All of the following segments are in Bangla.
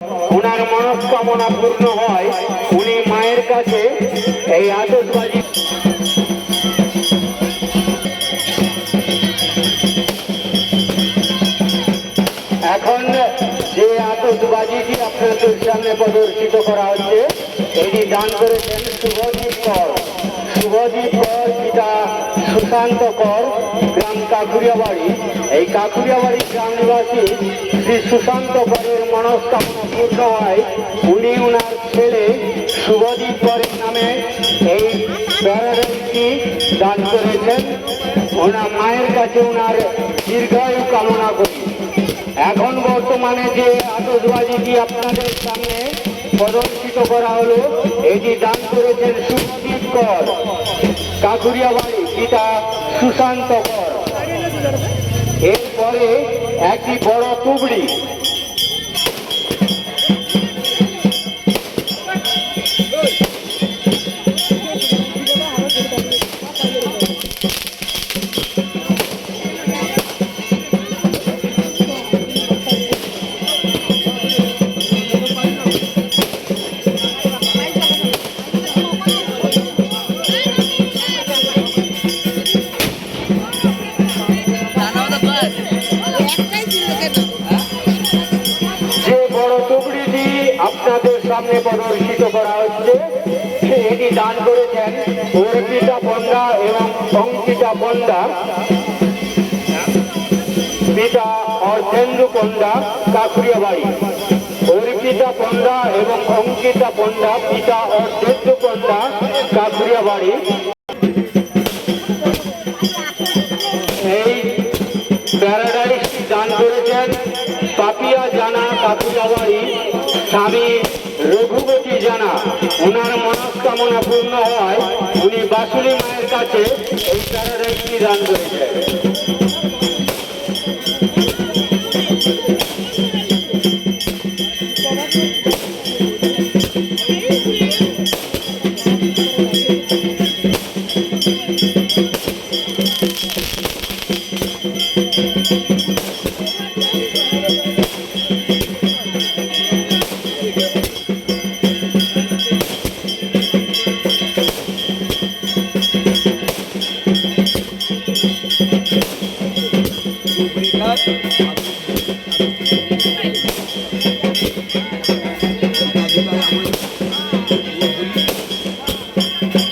ওনার মনস্কামনা পূর্ণ হয়, উনি মায়ের কাছে এই আতশবাজি এখন যে আতশবাজিটি আপনাদের সামনে প্রদর্শিত করা হচ্ছে এটি দান করেছেন শুভজিৎ কর। শুভজিৎ কর পিতা সুশান্ত কর, গ্রাম কাকুরিয়াবাড়ি। এই কাকুরিয়াবাড়ি গ্রাম নিবাসী শ্রী সুশান্ত করের মনস্কামনা পূর্ণ হয়, উনি ওনার ছেলে শুভজিৎ করের নামে এই প্যারাডাইসটি দান করেছেন। ওনার মায়ের কাছে ওনার দীর্ঘায়ু কামনা করি। এখন বর্তমানে যে আতশবাজিটি আপনাদের সামনে প্রদর্শিত করা হলো এটি দান করেছেন শুভজিৎ কর, কাকুরিয়াবাড়ি, পিতা সুশান্ত কর। এরপরে একটি বড় তুবড়ি আপনাদের সামনে প্রদর্শিত করা হচ্ছে এটি দান করেছেন অর্পিতা পণ্ডা এবং অঙ্কিতা পণ্ডা, পিতা অর্ধেন্দু পণ্ডা, কাকুরিয়াবাড়ি। অর্পিতা পণ্ডা এবং অঙ্কিতা পণ্ডা, পিতা অর্ধেন্দু পণ্ডা, কাকুরিয়াবাড়ি। এই প্যারাডাইসটি দান করেছেন পাপিয়া জানা, কাকুরিয়াবাড়ি, স্বামী রঘুপতি জানা। ওনার মনস্কামনা পূর্ণ হয়, উনি বাসুলি মায়ের কাছে এই প্যারাডাইসটি দান করেছেন।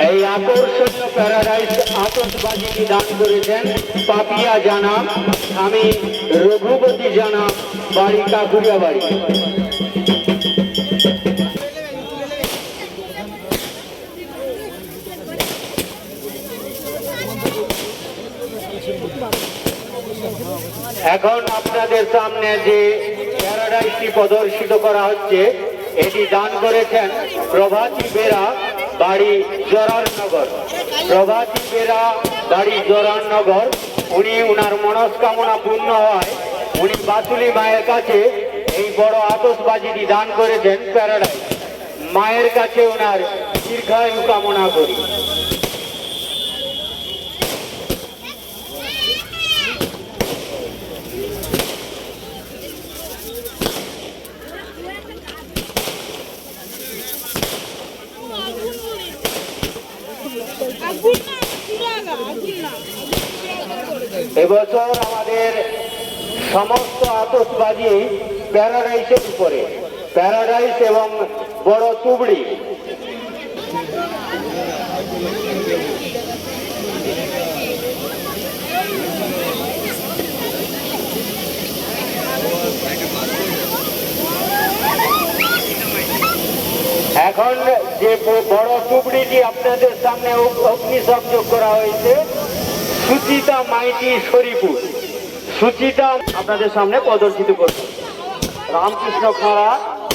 এই আকর্ষণীয় প্যারাডাইস আতশবাজিটি দান করেছেন পাপিয়া জানা, স্বামী রঘুপতি জানা, বাড়ি কাকুরিয়াবাড়ি। এখন আপনাদের সামনে যে প্যারাডাইসটি প্রদর্শিত করা হচ্ছে এটি দান করেছেন প্রভাতী বেরা, বাড়ি জোরারনগর। প্রভাতী বেরা, বাড়ি জোরারনগর। উনি ওনার মনস্কামনা পূর্ণ হয়, উনি বাসুলি মায়ের কাছে এই বড় আতশবাজিটি দান করেছেন প্যারাডাইস। মায়ের কাছে ওনার দীর্ঘায়ু কামনা করি। এবছর আমাদের সমস্ত আতশবাজি প্যারাডাইসের উপরে, প্যারাডাইস এবং বড় তুবড়ি। এখন যে বড় টুকরিটি আপনাদের সামনে অগ্নিসংযোগ করা হয়েছে সুচিতা মাইতি শরীপুর। সুচিতা আপনাদের সামনে প্রদর্শিত করছে। রামকৃষ্ণ খাঁড়া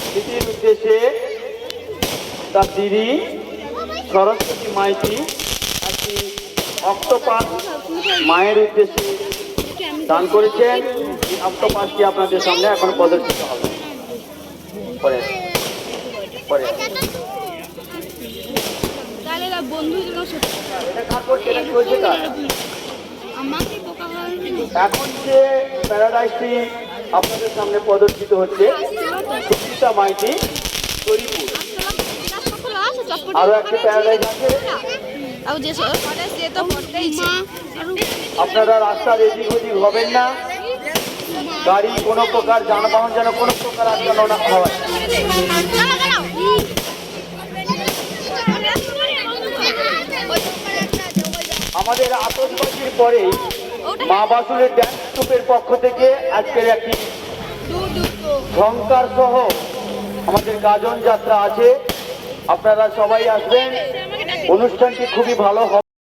স্মৃতির উদ্দেশ্যে তার দিদি সরস্বতী মাইতি একটি অক্টোপাস মায়ের উদ্দেশ্যে দান করেছেন। অক্টোপাসটি আপনাদের সামনে এখন প্রদর্শিত হবে। পরে এখন যে প্যারাডাইসটি আপনাদের সামনে প্রদর্শিত হচ্ছে সুচিত্রা মাইতি তরিপুর। আরো একটা প্যারাডাইজ আছে। আপনারা রাস্তার এদিক ওদিক হবেন না, গাড়ি কোনো প্রকার যানবাহন যেন কোনো প্রকার আটকানো না হয়। আমাদের আতশবাজির পরে মা বাসুলের ড্যান্স গ্রুপের পক্ষ থেকে আজকের একটি ঝংকার সহ আমাদের গাজন যাত্রা আছে। আপনারা সবাই আসবেন, অনুষ্ঠানটি খুবই ভালো হবে।